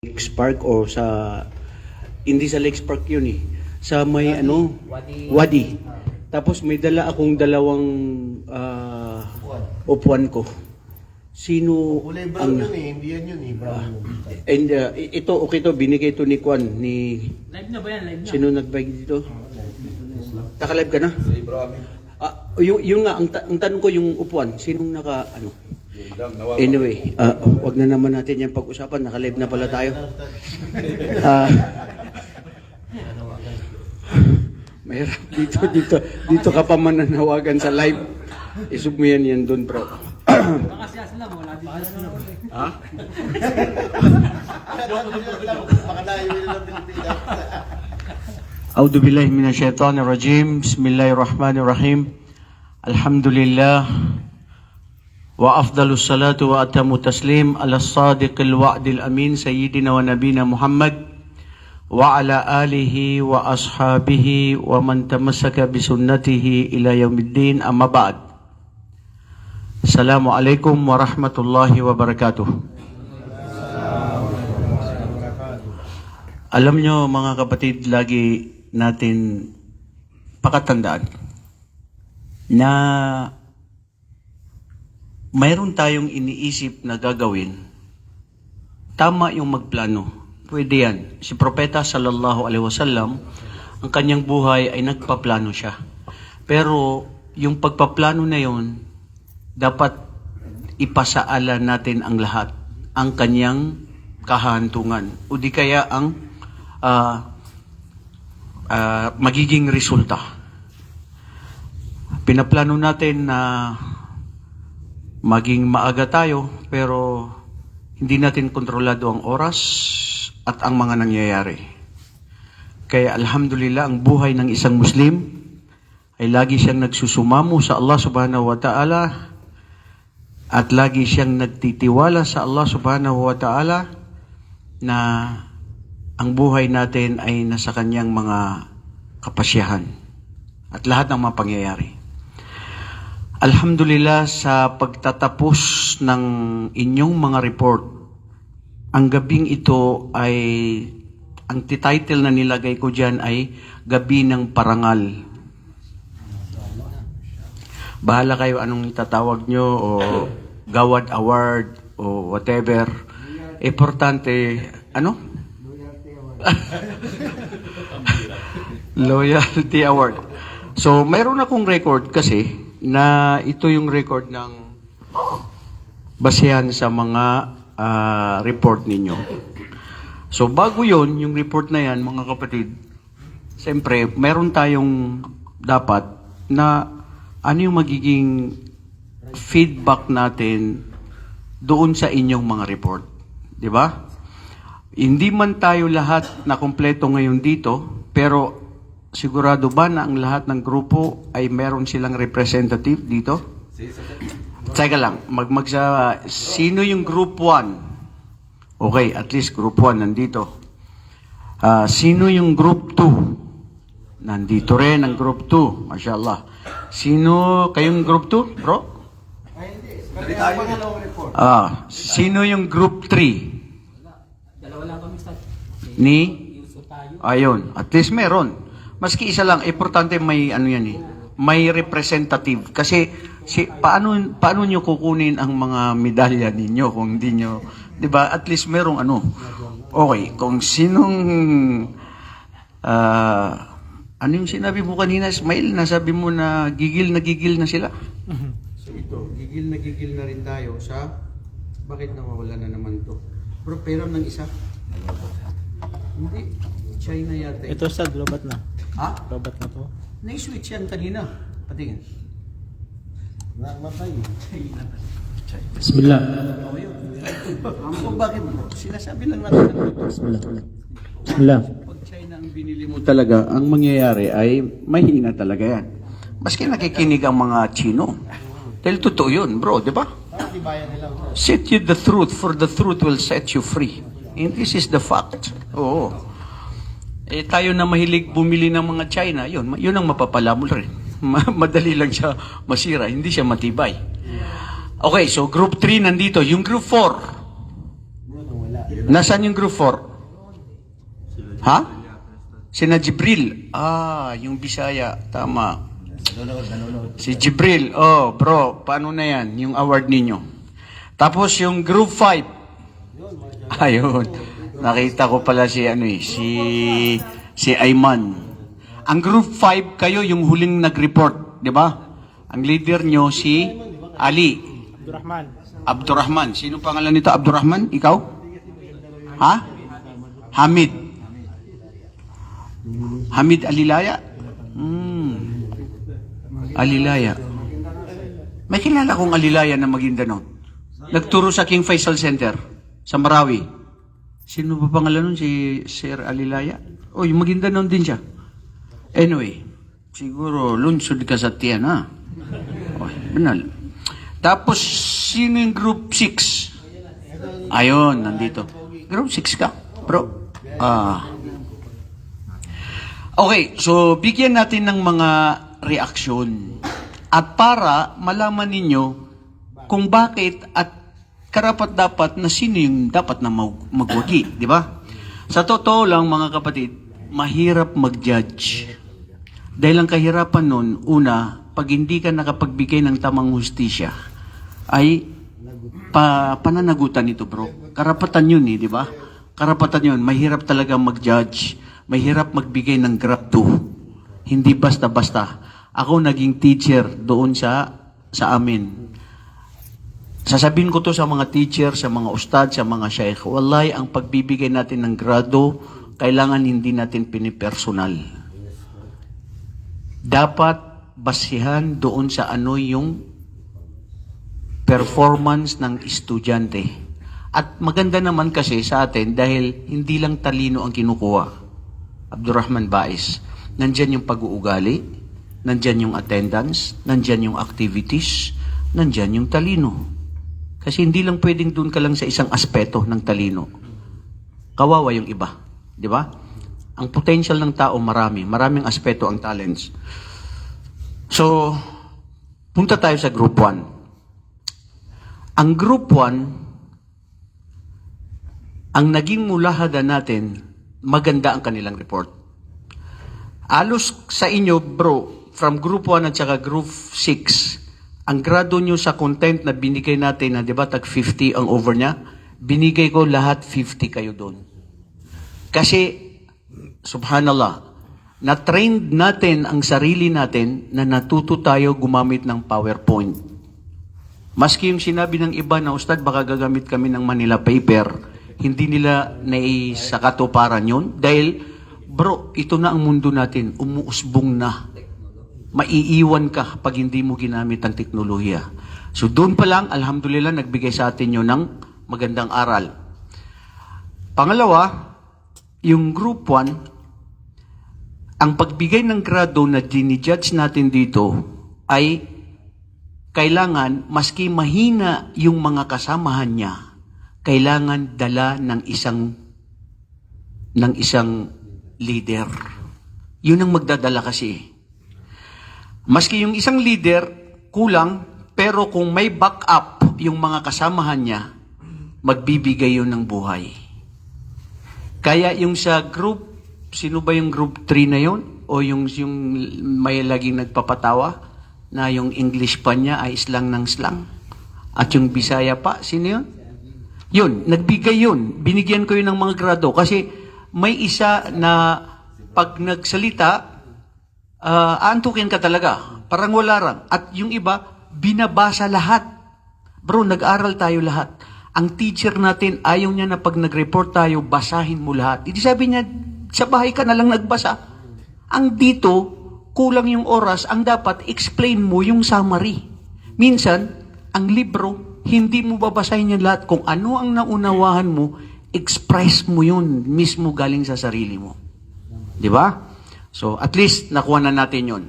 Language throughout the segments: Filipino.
Lakes Park o sa hindi sa Lakes Park yun eh. Sa may Wadi. Tapos may dala akong dalawang upuan ko. Sino Kulay brown yun eh, hindi yan yun eh, brown. and ito okay to, binigay to ni Kwan ni Live na ba yan? Live na? sino nagbigay dito? Naka-live ka na? Say bro, amin. Yung nga ang tanong ko yung upuan, sinong naka ano? Anyway, wag na naman natin yan pag-usapan, naka-live na pala tayo. Mahirap dito ka pa mananawagan sa live. Isub mo yan doon, bro. Baka siya sila mo, wala dito sila. Ha? A'udhu billahi minasyaitanir rajim. Bismillahirrahmanirrahim. Alhamdulillah. Wa afdalus salatu wa atamu taslim ala sadiqil wa'dil amin sayyidina wa nabina Muhammad wa ala alihi wa ashabihi wa man tamassaka bisunnatihi ila yaumiddin, amma ba'd. Assalamualaikum warahmatullahi wabarakatuh. Alam nyo mga kapatid, lagi natin pakatandaan na mayroon tayong iniisip na gagawin. Tama yung magplano. Pwede yan. Si Propeta sallallahu alaihi wasallam, ang kanyang buhay ay nagpaplano siya. Pero yung pagpaplano na yon, dapat ipasaala natin ang lahat, ang kanyang kahantungan. O di kaya ang magiging resulta. Pinaplano natin na maging maaga tayo, pero hindi natin kontrolado ang oras at ang mga nangyayari. Kaya alhamdulillah, ang buhay ng isang Muslim ay lagi siyang nagsusumamo sa Allah subhanahu wa ta'ala at lagi siyang nagtitiwala sa Allah subhanahu wa ta'ala na ang buhay natin ay nasa kanyang mga kapasyahan at lahat ng mga pangyayari. Alhamdulillah, sa pagtatapos ng inyong mga report, ang gabing ito ay, ang title na nilagay ko dyan ay Gabi ng Parangal. Bahala kayo anong itatawag nyo, o Gawad Award, o whatever. Importante, ano? Loyalty Award. So, mayroon akong record kasi, na ito yung record ng basehan sa mga report ninyo. So bago yon, yung report na yan, mga kapatid, siyempre, meron tayong dapat na ano yung magiging feedback natin doon sa inyong mga report. Di ba? Hindi man tayo lahat na kompleto ngayon dito, pero sigurado ba na ang lahat ng grupo ay meron silang representative dito? Teka lang, sino yung group 1? Okay, at least group 1 nandito. Sino yung group 2? Nandito rin ang group 2, mashallah. Sino kayong group 2, bro? Sino yung group 3? Dalawa lang kami sa Ayun, at least meron. Maski isa lang, importante may ano yan eh, may representative. Kasi paano nyo kukunin ang mga medalya ninyo kung hindi nyo, di ba? At least merong ano. Okay, kung sinong, ano yung sinabi mo kanina, Ismail, nasabi mo na gigil na sila? So ito, gigil na rin tayo sa, bakit nawawala na naman to? Pero pera ng isa. Hindi, China yata. Ito sa Lobat na. Ha? Lobat na to. Na-switch yan kanina. Patingin. Namatay. Bismillah. Kung bakit mo? Sinasabi lang natin. Bismillah. Pag China ang binili mo talaga, ang mangyayari ay mahina talaga yan. Maski nakikinig ang mga Chino. Dahil totoo yun, bro, di ba? Set you the truth, for the truth will set you free. And this is the fact. Oo. Tayo na mahilig bumili ng mga China, yun ang mapapala mo rin. Madali lang siya masira, hindi siya matibay. Okay, so group 3 nandito. Yung group 4, Nasaan yung group 4? Ha? Sina Jibril. Yung Bisaya. Tama. Si Jibril. Oh, bro, paano na yan? Yung award ninyo. Tapos yung group 5. Ayun. Nakita ko pala si si Ayman. Ang group 5 kayo yung huling nag-report, di ba? Ang leader nyo si Ali. Abdurrahman. Abdurrahman. Sino pangalan nito? Abdurrahman? Ikaw? Ha? Hamid. Hamid Alilaya? Alilaya. May kilala kong Alilaya na Maguindanao. Nagturo sa King Faisal Center sa Marawi. Sino ba pangalan nun? Si Sir Alilaya? Oh, yung Maguindanao din siya. Anyway, siguro lunsod ka sa tiyan, ha? Oh, banal. Tapos, sino yung group 6? Ayun, nandito. Group 6 ka, bro. Okay, so bigyan natin ng mga reaksyon. At para malaman ninyo kung bakit at karapat-dapat na sino yung dapat na magwagi, di ba? Sa totoo lang, mga kapatid, mahirap mag-judge. Dahil ang kahirapan nun, una, pag hindi ka nakapagbigay ng tamang hustisya, ay pananagutan ito, bro. Karapatan yun, di ba? Karapatan yun. Mahirap talaga mag-judge. Mahirap magbigay ng grado. Hindi basta-basta. Ako naging teacher doon sa amin. Sasabihin ko to sa mga teacher, sa mga ustad, sa mga shaykh. Wallahi, ang pagbibigay natin ng grado, kailangan hindi natin pinipersonal. Dapat basihan doon sa ano yung performance ng estudyante. At maganda naman kasi sa atin dahil hindi lang talino ang kinukuha. Abdurrahman Bais, nandyan yung pag-uugali, nandyan yung attendance, nandyan yung activities, nandyan yung talino. Kasi hindi lang pwedeng doon ka lang sa isang aspeto ng talino. Kawawa yung iba. Di ba? Ang potential ng tao marami. Maraming aspeto ang talents. So, punta tayo sa group 1. Ang group 1, ang naging mulahada natin, maganda ang kanilang report. Alos sa inyo, bro, from group 1 at saka group 6, ang grado nyo sa content na binigay natin, na di ba tag 50 ang over niya, binigay ko lahat 50 kayo doon. Kasi, subhanallah, na-trained natin ang sarili natin na natuto tayo gumamit ng PowerPoint. Maski yung sinabi ng iba na, Ustad, baka gagamit kami ng Manila paper, hindi nila naisakatuparan yun. Dahil, bro, ito na ang mundo natin. Umuusbong na. Maiiwan ka pag hindi mo ginamit ang teknolohiya. So, doon pa lang, alhamdulillah, nagbigay sa atin yun ng magandang aral. Pangalawa, yung group 1, ang pagbigay ng grado na dinijudge natin dito ay kailangan, maski mahina yung mga kasamahan niya, kailangan dala ng isang leader. Yun ang magdadala kasi. Maski yung isang leader, kulang, pero kung may backup yung mga kasamahan niya, magbibigay yun ng buhay. Kaya yung sa group, sino ba yung group 3 na yun? O yung may laging nagpapatawa na yung English pa niya ay slang ng slang? At yung Bisaya pa, sino yun? Yun, nagbigay yun. Binigyan ko yun ng mga grado. Kasi may isa na pag nagsalita, aantukin ka talaga. Parang wala lang. At yung iba, binabasa lahat. Bro, nag-aral tayo lahat. Ang teacher natin, ayaw niya na pag nag-report tayo, basahin mo lahat. Hindi sabi niya, sa bahay ka na lang nagbasa. Ang dito, kulang yung oras, ang dapat, explain mo yung summary. Minsan, ang libro, hindi mo babasahin yung lahat. Kung ano ang naunawahan mo, express mo yun mismo galing sa sarili mo. Di ba? So, at least, nakuha na natin yun.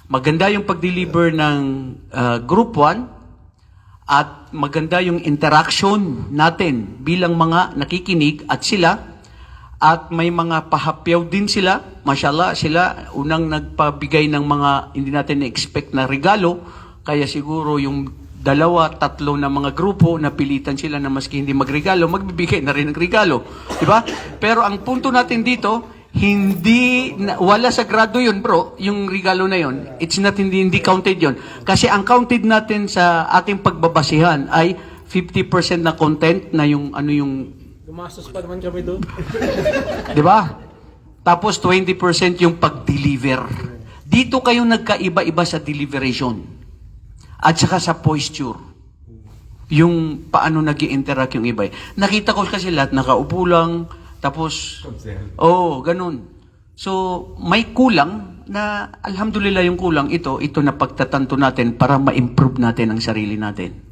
Maganda yung pag-deliver ng group 1 at maganda yung interaction natin bilang mga nakikinig at sila at may mga pahapyaw din sila. Mashallah, sila unang nagpabigay ng mga hindi natin na-expect na regalo. Kaya siguro yung dalawa, tatlo na mga grupo, napilitan sila na maski hindi magregalo, magbibigay na rin ng regalo. Di ba? Pero ang punto natin dito, wala sagrado yun, bro, yung regalo na yun. It's not, hindi counted yun. Kasi ang counted natin sa ating pagbabasihan ay 50% na content na yung, Gumastos pa naman kami doon. di ba? Tapos 20% yung pag-deliver. Dito kayo nagkaiba-iba sa deliberation. At saka sa posture. Yung paano nag-i-interact yung iba. Nakita ko kasi lahat nakaupo lang, tapos, ganun. So, may kulang na, alhamdulillah yung kulang ito na pagtatanto natin para ma-improve natin ang sarili natin.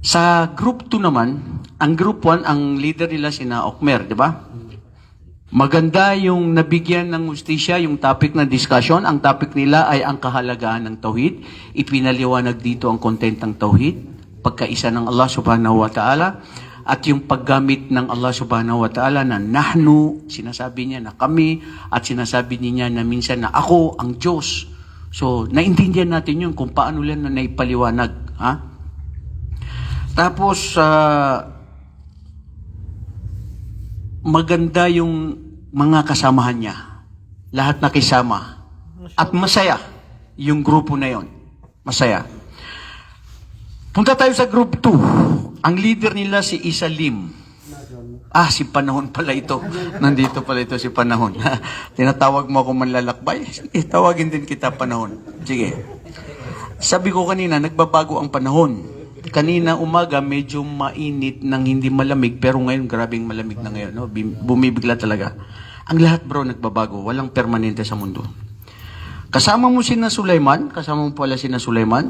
Sa group 2 naman, ang group 1, ang leader nila sina Okmer, di ba? Maganda yung nabigyan ng hustisya, yung topic ng discussion. Ang topic nila ay ang kahalagaan ng tauhid. Ipinaliwanag dito ang content ng tauhid, pagkaisa ng Allah subhanahu wa ta'ala, at yung paggamit ng Allah subhanahu wa ta'ala na nahnu, sinasabi niya na kami, at sinasabi niya na minsan na ako ang Diyos. So, naintindihan natin yun kung paano lang na naipaliwanag. Ha? Tapos, maganda yung mga kasamahan niya. Lahat nakisama. At masaya yung grupo na yon. Masaya. Punta tayo sa group 2. Ang leader nila si Isa Lim. Si Panahon pala ito. Nandito pala ito si Panahon. Tinatawag mo ako manlalakbay? Sige, tawagin din kita Panahon. Sige. Sabi ko kanina, nagbabago ang panahon. Kanina umaga, medyo mainit nang hindi malamig, pero ngayon, grabing malamig na ngayon. No? Bumibigla talaga. Ang lahat, bro, nagbabago. Walang permanente sa mundo. Kasama mo sina Sulaiman, kasama mo pala sina Sulaiman,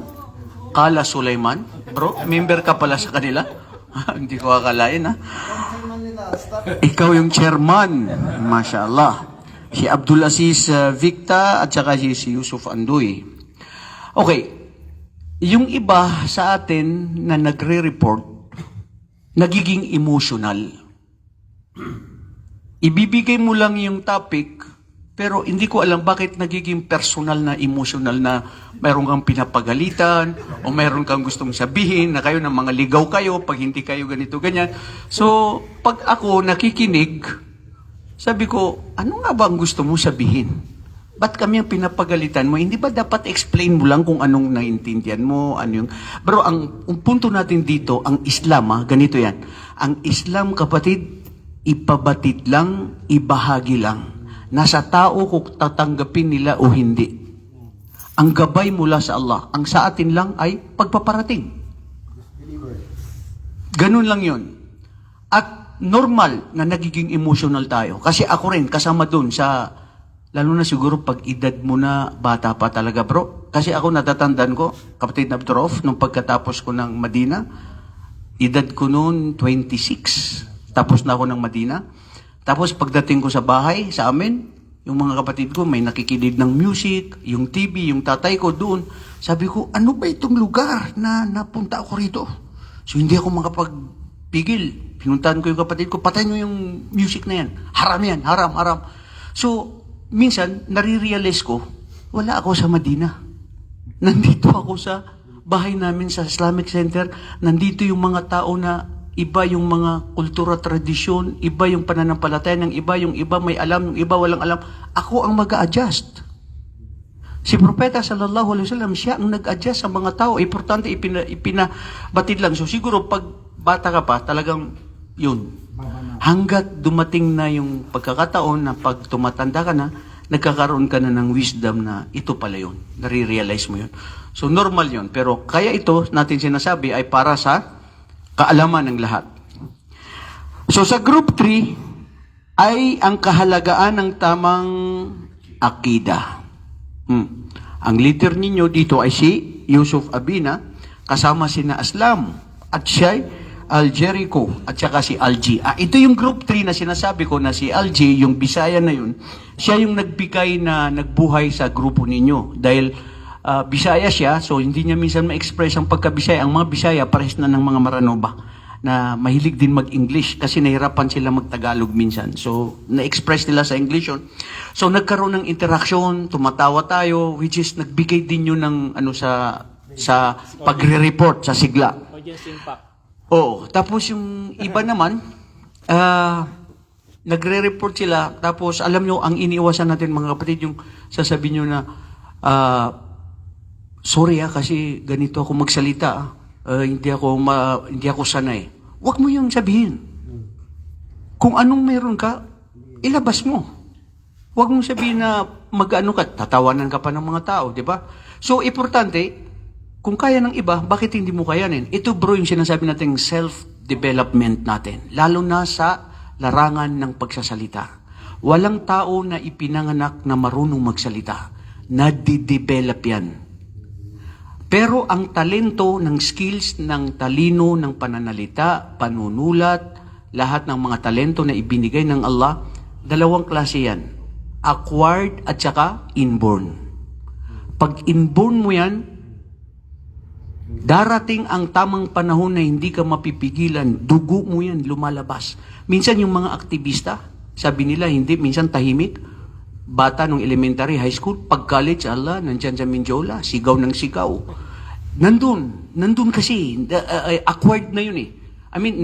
Kala Sulaiman. Bro, member ka pala sa kanila. Hindi ko akalain, ha? Ikaw yung chairman. Masya Allah. Si Abdul Aziz Victa at saka si Yusuf Andoy. Okay. Yung iba sa atin na nagre-report, nagiging emotional. Ibibigay mo lang yung topic, pero hindi ko alam bakit nagiging personal na emotional na mayroon kang pinapagalitan o mayroon kang gustong sabihin na kayo ng mga ligaw kayo pag hindi kayo ganito, ganyan. So, pag ako nakikinig, sabi ko, ano nga ba ang gusto mo sabihin? Ba't kami ang pinapagalitan mo? Hindi ba dapat explain mo lang kung anong naintindihan mo? Ano yung... Bro, ang punto natin dito, ang Islam, ganito yan. Ang Islam, kapatid, ipabatid lang, ibahagi lang. Nasa tao kung tatanggapin nila o hindi. Ang gabay mula sa Allah. Ang sa atin lang ay pagpaparating. Ganun lang yun. At normal na nagiging emotional tayo. Kasi ako rin, kasama dun sa... Lalo na siguro pag edad mo na bata pa talaga, bro. Kasi ako natatandaan ko, kapatid na Abdurrauf, nung pagkatapos ko ng Madina, edad ko noon 26. Tapos na ako ng Madina. Tapos pagdating ko sa bahay, sa amin, yung mga kapatid ko may nakikinig ng music, yung TV, yung tatay ko doon. Sabi ko, ano ba itong lugar na napunta ako rito? So hindi ako makapagpigil. Pinuntahan ko yung kapatid ko, patay nyo yung music na yan. Haram yan, haram, haram. So, minsan, nare-realize ko, wala ako sa Madina. Nandito ako sa bahay namin sa Islamic Center. Nandito yung mga tao na iba yung mga kultura, tradisyon, iba yung pananampalataya ng iba, yung iba may alam, yung iba walang alam. Ako ang mag-a-adjust. Si Propeta sallallahu alaihi wasallam, siya ang nag-adjust sa mga tao. Importante, ipinabatid lang. So siguro, pag bata ka pa, talagang yun. Hanggat dumating na yung pagkakataon na pag tumatanda ka na, nagkakaroon ka na ng wisdom na ito pala yun. Nare-realize mo yun. So normal yun. Pero kaya ito natin sinasabi ay para sa kaalaman ng lahat. So sa group 3 ay ang kahalagaan ng tamang akida. Ang leader ninyo dito ay si Yusuf Abina, kasama sina Aslam at siya Al Jericho at saka si Algie. Ito yung group 3 na sinasabi ko na si Algie, yung Bisaya na yun, siya yung nagbigay na nagbuhay sa grupo ninyo. Dahil Bisaya siya, so hindi niya minsan ma-express ang pagka-Bisaya. Ang mga Bisaya, pares na ng mga Maranoba na mahilig din mag-English kasi nahirapan sila mag-Tagalog minsan. So, na-express nila sa English yun. So, nagkaroon ng interaction, tumatawa tayo, which is nagbigay din yun ng sa sa pagre-report sa sigla. Audience impact. Oo. Tapos yung iba naman, nagre-report sila. Tapos alam nyo, ang iniiwasan natin mga kapatid, yung sasabihin nyo na, sorry kasi ganito ako magsalita. Hindi ako sanay. Huwag mo yung sabihin. Kung anong meron ka, ilabas mo. Huwag mong sabihin na mag-ano ka, tatawanan ka pa ng mga tao, di ba? So, importante, kung kaya ng iba, bakit hindi mo kayanin? Ito bro yung sinasabi nating self-development natin, lalo na sa larangan ng pagsasalita. Walang tao na ipinanganak na marunong magsalita. Nadidevelop yan. Pero ang talento ng skills, ng talino, ng pananalita, panunulat, lahat ng mga talento na ibinigay ng Allah, dalawang klase yan. Acquired at saka inborn. Pag inborn mo yan, darating ang tamang panahon na hindi ka mapipigilan, dugo mo yan, lumalabas. Minsan yung mga aktivista, sabi nila hindi, minsan tahimik. Bata nung elementary, high school, pag college, Allah, nandyan sa Mindiola, sigaw ng sigaw. Nandun kasi, acquired na yun eh. I mean,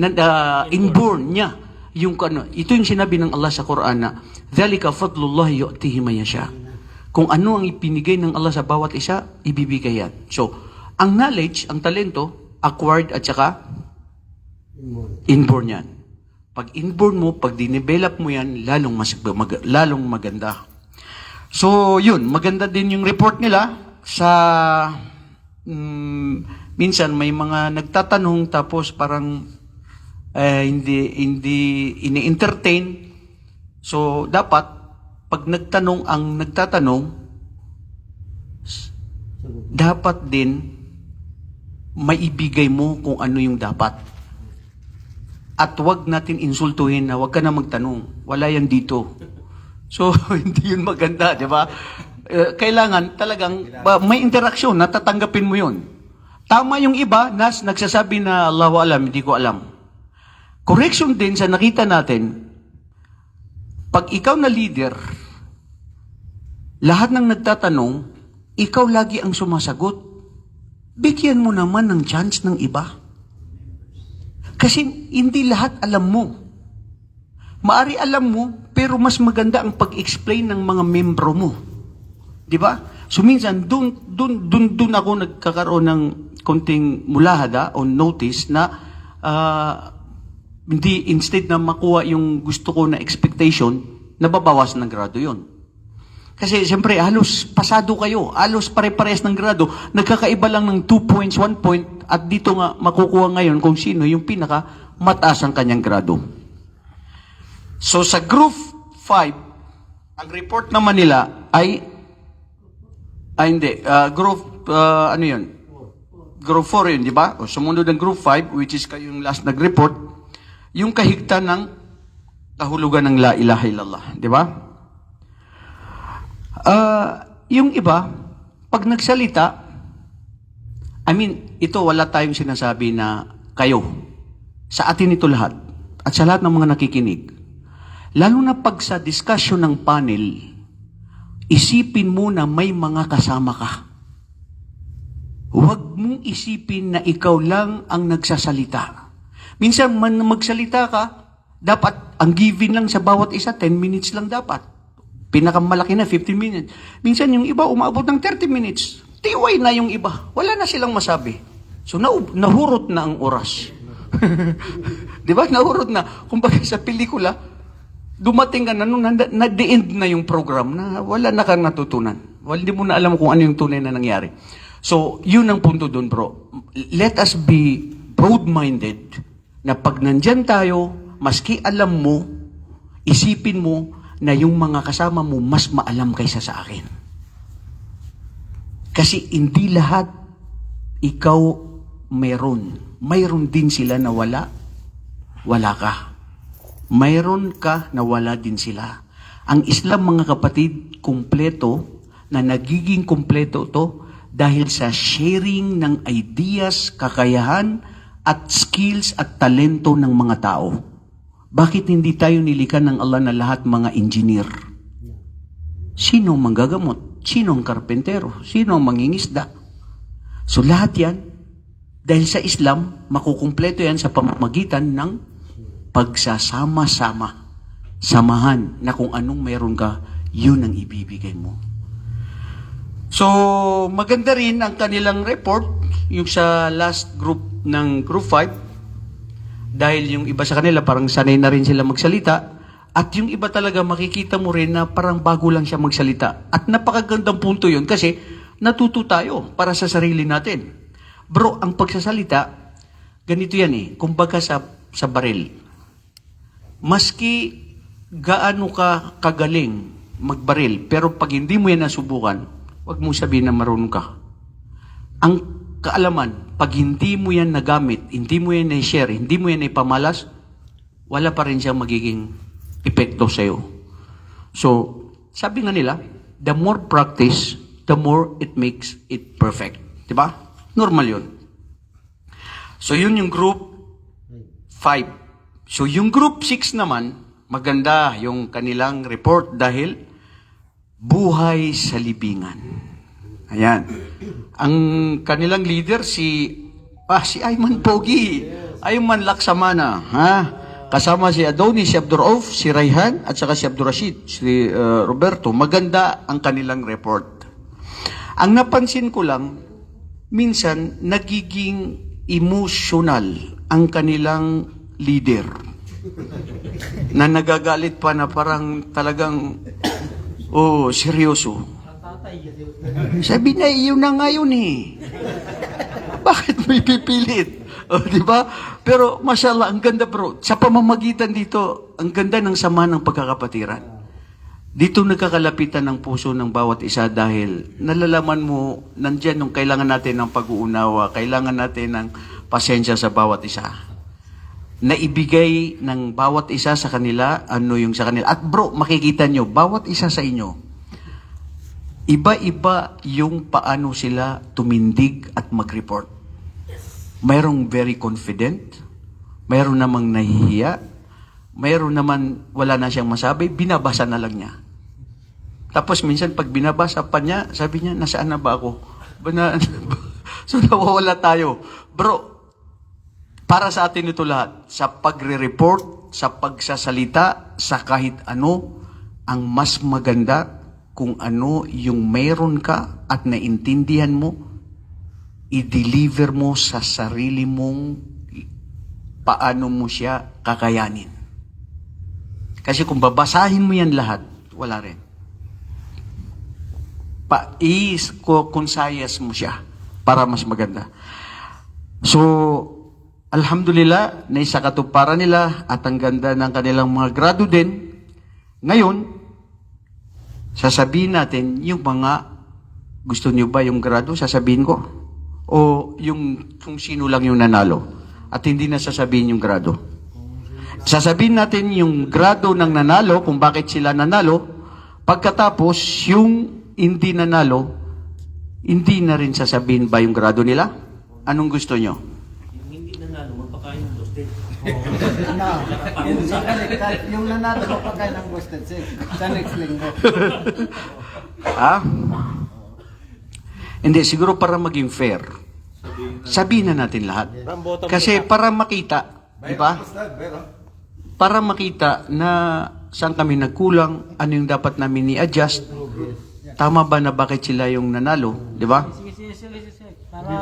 inborn niya. Ito yung sinabi ng Allah sa Quran na, ذَلِكَ فَضْلُ اللَّهِ يُؤْتِهِ مَن يَشَاءُ. Kung ano ang ipinigay ng Allah sa bawat isa, ibibigay yan. So, ang knowledge, ang talento, acquired at saka inborn yan. Pag inborn mo, pag dinevelop mo yan, lalong maganda. So, yun, maganda din yung report nila sa minsan may mga nagtatanong tapos parang hindi ini-entertain. So, dapat pag nagtatanong, dapat din maibigay mo kung ano yung dapat. At wag natin insultuhin na wag ka na magtanong. Wala yan dito. So, hindi yun maganda, di ba? Kailangan talagang may interaksyon, natatanggapin mo yun. Tama yung iba na nagsasabi na Allahu alam, hindi ko alam. Correction din sa nakita natin, pag ikaw na leader, lahat ng nagtatanong, ikaw lagi ang sumasagot. Bigyan mo naman ng chance ng iba. Kasi hindi lahat alam mo. Maari alam mo, pero mas maganda ang pag-explain ng mga membro mo. Di ba? So minsan, dun ako nagkakaroon ng konting mulahada o notice na hindi, instead na makuha yung gusto ko na expectation, nababawas ng grado yon. Kasi siyempre, halos pasado kayo, halos pare-pares ng grado, nagkakaiba lang ng 2 points, 1 point, at dito nga makukuha ngayon kung sino yung pinaka mataas ang kanyang grado. So sa group 5, ang report naman nila ay ano yun? Group 4 yun, di ba? O sumunod ng group 5, which is kayong last nag-report, yung kahigtan ng kahulugan ng la ilaha illallah, di ba? Yung iba, pag nagsalita, I mean, ito wala tayong sinasabi na kayo. Sa atin ito lahat. At sa lahat ng mga nakikinig. Lalo na pag sa discussion ng panel, isipin mo na may mga kasama ka. Huwag mong isipin na ikaw lang ang nagsasalita. Minsan magsalita ka, dapat ang given lang sa bawat isa, 10 minutes lang dapat. Pinakamalaki na, 15 minutes. Minsan yung iba, umabot ng 30 minutes. Tiway na yung iba. Wala na silang masabi. So, nahurot na ang oras. Di ba? Nahurot na. Kumbaga sa pelikula, dumating ka na, na-the end na yung program na wala na kang natutunan. Hindi mo na alam kung ano yung tunay na nangyari. So, yun ang punto dun, bro. Let us be broad-minded na pag nandyan tayo, maski alam mo, isipin mo na yung mga kasama mo mas maalam kaysa sa akin. Kasi hindi lahat ikaw mayroon. Mayroon din sila na wala ka. Mayroon ka na wala din sila. Ang Islam, mga kapatid, kumpleto, na nagiging kumpleto to dahil sa sharing ng ideas, kakayahan, at skills at talento ng mga tao. Bakit hindi tayo nilikha ng Allah na lahat mga engineer? Sino ang manggagamot? Sino ang karpentero? Sino ang mangingisda? So lahat yan, dahil sa Islam, makukumpleto yan sa pamamagitan ng pagsasama-sama. Samahan na kung anong mayroon ka, yun ang ibibigay mo. So, maganda rin ang kanilang report, yung sa last group ng Group 5, dahil yung iba sa kanila parang sanay na rin sila magsalita, at yung iba talaga makikita mo rin na parang bago lang siya magsalita. At napakagandang punto yun kasi natuto tayo para sa sarili natin. Bro, ang pagsasalita, ganito yan kumbaga sa baril. Maski gaano ka kagaling magbaril, pero pag hindi mo yan nasubukan, huwag mo sabihin na marunong ka. Ang kaalaman, pag hindi mo yan nagamit, hindi mo yan na-share, hindi mo yan ipamalas, wala pa rin siyang magiging epekto sa'yo. So, sabi nga nila, the more practice, the more it makes it perfect. Diba? Normal yun. So, yun yung group 5. So, yung group 6 naman, maganda yung kanilang report dahil buhay sa libingan. Ayan. Ang kanilang leader si Ayman Pogi. Ayman Laksamana, ha? Kasama si Adonis, si Abdurauf, si Rayhan, at saka si Abdurashid, si Roberto. Maganda ang kanilang report. Ang napansin ko lang, minsan nagiging emotional ang kanilang leader. Na nagagalit pa na parang talagang seryoso. Sabi na, yun na nga yun Bakit mo ipipilit? Di ba? Pero, mashallah, ang ganda bro. Sa pamamagitan dito, ang ganda ng sama ng pagkakapatiran. Dito nagkakalapitan ng puso ng bawat isa dahil nalalaman mo, nandyan yung kailangan natin ng pag-uunawa, kailangan natin ng pasensya sa bawat isa. Naibigay ng bawat isa sa kanila, ano yung sa kanila. At bro, makikita nyo, bawat isa sa inyo, iba-iba yung paano sila tumindig at mag-report. Mayroong very confident, mayroon namang nahihiya, mayroon naman wala na siyang masabi, binabasa na lang niya. Tapos minsan pag binabasa pa niya, sabi niya, nasaan na ba ako? So nawawala tayo. Bro, para sa atin ito lahat, sa pagre-report, sa pagsasalita, sa kahit ano, ang mas maganda kung ano yung mayroon ka at naintindihan mo, i-deliver mo sa sarili mong paano mo siya kakayanin. Kasi kung babasahin mo yan lahat, wala rin. I-conscious mo siya para mas maganda. So, alhamdulillah, naisakatuparan nila at ang ganda ng kanilang mga grado din. Ngayon, sasabihin natin yung mga, gusto niyo ba yung grado? Sasabihin ko. O yung kung sino lang yung nanalo. At hindi na sasabihin yung grado. Sasabihin natin yung grado ng nanalo, kung bakit sila nanalo. Pagkatapos, yung hindi nanalo, hindi na rin sasabihin ba yung grado nila? Anong gusto nyo? Yung hindi nanalo, magpakain ng roasted. Yung nanalo ko pa kayo ng boosted sa next linggo. Ha? Hindi, siguro para maging fair. Sabihin na natin lahat. Kasi para makita, di ba? Para makita na saan kami nagkulang, ano yung dapat namin ni-adjust. Tama ba na bakit sila yung nanalo, di ba? Sige. Para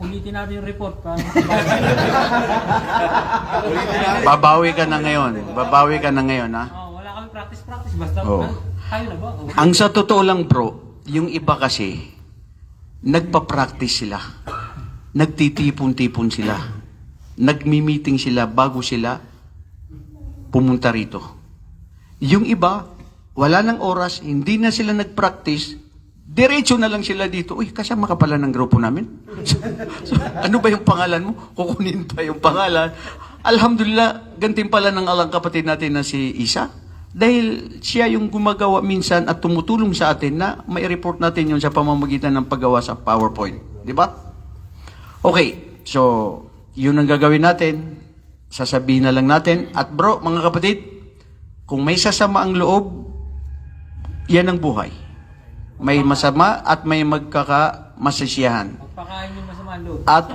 ulitin natin yung report. Babawi ka na ngayon. Ha? Wala kami practice. Basta tayo na ba? Ang sa totoo lang bro, yung iba kasi, nagpa-practice sila. Nagtitipon-tipon sila. Nagmi-meeting sila bago sila pumunta rito. Yung iba, wala ng oras, hindi na sila nag-practice, diretso na lang sila dito. Uy, kasama ka pala ng grupo namin. So, ano ba yung pangalan mo? Kukunin pa yung pangalan. Alhamdulillah, gantimpala ng alang kapatid natin na si Isa. Dahil siya yung gumagawa minsan at tumutulong sa atin na may report natin yun sa pamamagitan ng paggawa sa PowerPoint. Di ba? Okay, so yun ang gagawin natin. Sasabihin na lang natin. At bro, mga kapatid, kung may sasama ang loob, yan ang buhay. May masama at may masisiyahan. Pagpakain yung masama loob. At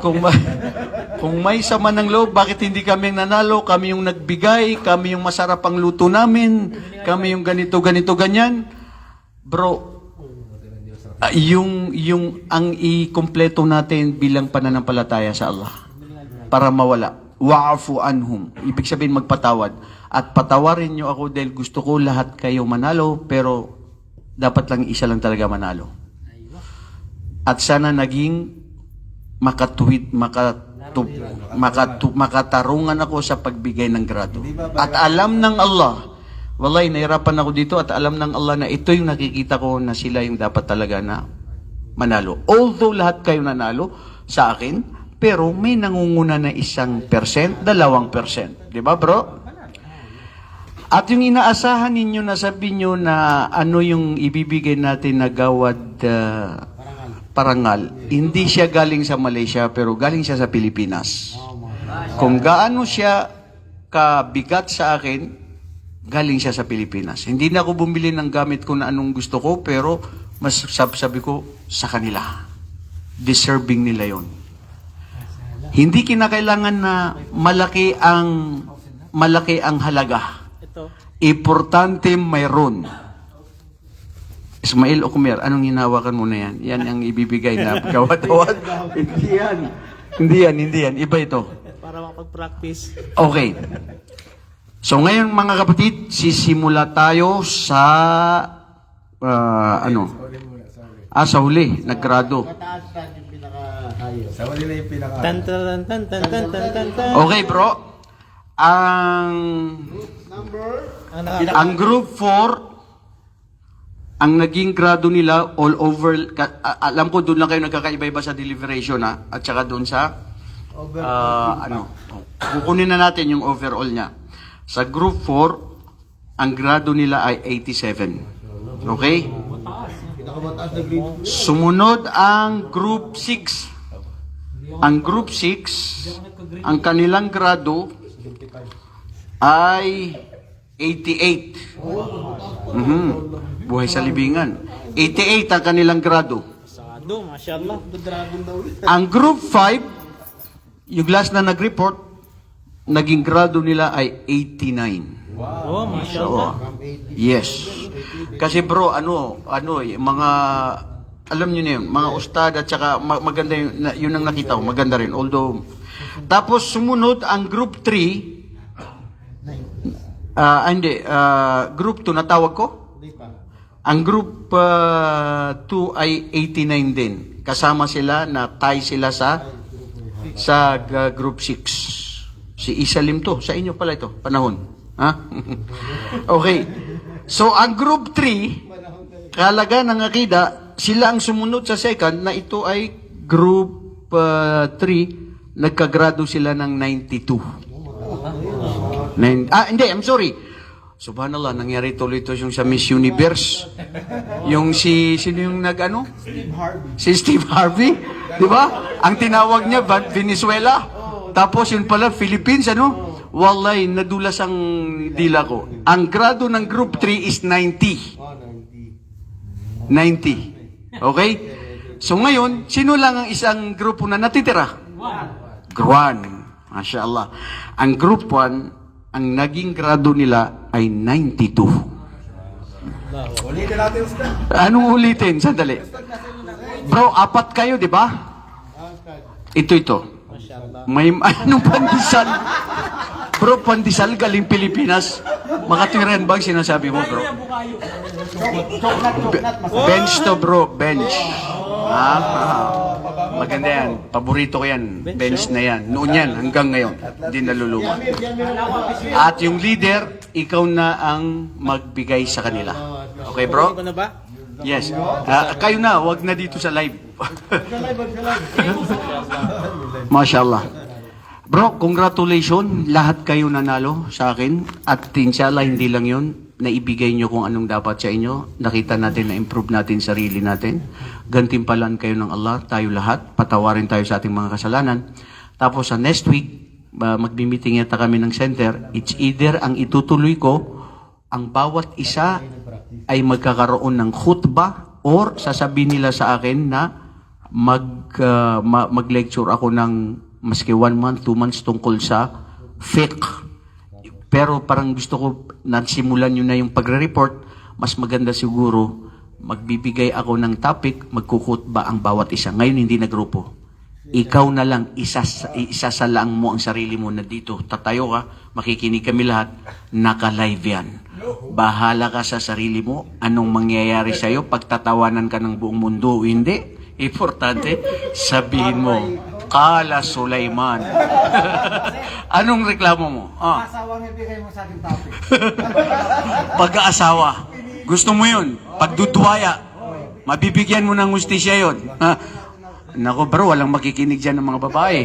kung may sama ng loob, bakit hindi kami nanalo? Kami yung nagbigay, kami yung masarap ang luto namin, kami yung ganito, ganyan. Bro, yung ang ikumpleto natin bilang pananampalataya sa Allah para mawala. Wa'afu anhum. Ibig sabihin magpatawad. At patawarin nyo ako dahil gusto ko lahat kayo manalo, pero dapat lang isa lang talaga manalo. At sana naging makatarungan ako sa pagbigay ng grado. At alam ng Allah, wallahi nahirapan ako dito, at alam ng Allah na ito yung nakikita ko na sila yung dapat talaga na manalo. Although lahat kayo nanalo sa akin, pero may nangunguna na 1%, 2%. Di ba, bro? At yung inaasahan ninyo na sabihin nyo na ano yung ibibigay natin na gawad parangal, hindi siya galing sa Malaysia, pero galing siya sa Pilipinas. Kung gaano siya kabigat sa akin, galing siya sa Pilipinas. Hindi na ako bumili ng gamit ko na anong gusto ko, pero mas sabi ko sa kanila. Deserving nila yon. Hindi kinakailangan na malaki ang halaga. Importante mayroon. Ismail o Kumer, anong hinawakan mo na yan? Yan ang ibibigay na gawad-gawad. Hindi yan. Iba ito. Para makapag-practice. Okay. So ngayon mga kapatid, sisimula tayo sa sa huli, naggrado. Mataas yung pinaka-ayos. Sa wali na yung pinaka-ayos. Tan tan tan tan tan tan tan tan. Okay bro, ang group 4, ang naging grado nila all over, alam ko doon lang kayo nagkakaiba-iba sa deliberation at saka doon sa kukunin na natin yung overall niya. Sa group 4, ang grado nila ay 87. Okay? Pinakamataas na grade. Sumunod ang group 6. Ang group 6, ang kanilang grado ay 88. Buhay sa libingan. 88 ang kanilang grado. Sado, mashallah. Ang group 5, yung last na nag-report, naging grado nila ay 89. Oh, mashallah. Yes. Kasi bro, mga, alam nyo na yun, mga ustad at saka maganda yun ang nakita ko, maganda rin. Although, tapos sumunod ang group 3, group 2 natawag ko? Ang group 2 ay 89 din. Kasama sila, na tie sila sa group 6. Si Isalim to, sa inyo pala ito, panahon. Ha? Okay. So, ang group 3, kalaga ng akida, sila ang sumunod sa second, na ito ay group 3, nagkagrado sila ng 92. Hindi, I'm sorry. Subhanallah, nangyari tuloy ito yung sa Miss Universe. Yung sino yung nag-ano? Si Steve Harvey. Di ba? Ang tinawag niya, Venezuela. Tapos yun pala, Philippines, ano? Wallahi, nadulas ang dila ko. Ang grado ng group 3 is 90. 90. Okay? So ngayon, sino lang ang isang grupo na natitira? Gruan. Masya Allah. Ang group 1, ang naging grado nila ay 92. Ulitin natin, Ustad. Anong ulitin? Sandali. Bro, 4 kayo, di ba? Ito. May anong pandesal? Bro, pandesal galing Pilipinas. Makatwiran ba ang sinasabi mo, bro? Bench to, bro. Bench. Maganda yan. Paborito ko yan. Bench na yan. Noon yan, hanggang ngayon. Hindi naluluma. At yung leader, ikaw na ang magbigay sa kanila. Okay, bro? Ano ba? Yes. Kayo na, wag na dito sa live. Mashallah. Bro, congratulations. Lahat kayo nanalo sa akin. At inshallah, hindi lang yun. Naibigay nyo kung anong dapat sa inyo. Nakita natin na improve natin sarili natin. Gantimpalan kayo ng Allah, tayo lahat. Patawarin tayo sa ating mga kasalanan. Tapos sa next week, magbi-meeting yata kami ng center. It's either ang itutuloy ko, ang bawat isa ay magkakaroon ng khutbah or sasabihin nila sa akin na mag-lecture ako ng maski 1 month, 2 months tungkol sa fake. Pero parang gusto ko, nasimulan nyo na yung pagre-report, mas maganda siguro, magbibigay ako ng topic, magkukutba ang bawat isa. Ngayon hindi na grupo. Ikaw na lang, isasalang mo ang sarili mo na dito. Tatayo ka, makikinig kami lahat, naka-live yan. Bahala ka sa sarili mo, anong mangyayari sa'yo, pagtatawanan ka ng buong mundo o hindi. Importante, sabihin mo, Kala Sulaiman. Anong reklamo mo? Asawang ibigay mo sa ating topic. Pag-aasawa. Gusto mo yun? Pagduduwaya. Mabibigyan mo ng hustisya yun. Ha? Nako bro, walang makikinig dyan ng mga babae.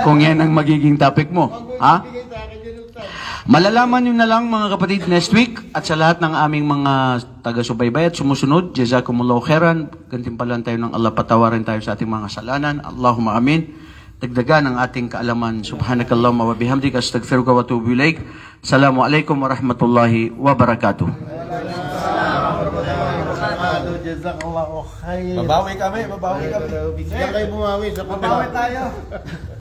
Kung yan ang magiging topic mo. Ha? Malalaman nyo na lang mga kapatid next week at sa lahat ng aming mga taga-subaybay at sumusunod, jazakumullahu khairan, gantimpalan tayo ng Allah, patawarin tayo sa ating mga kasalanan. Allahumma amin. Dagdagan ang ating kaalaman. Subhanakallahumma wa bihamdika astaghfiruka wa atubu ilaik. Assalamualaikum warahmatullahi wabarakatuh. Jazakallahu khair. Babawi kami, babawi kami. Bigyan kayo bumawi sa Babawi tayo.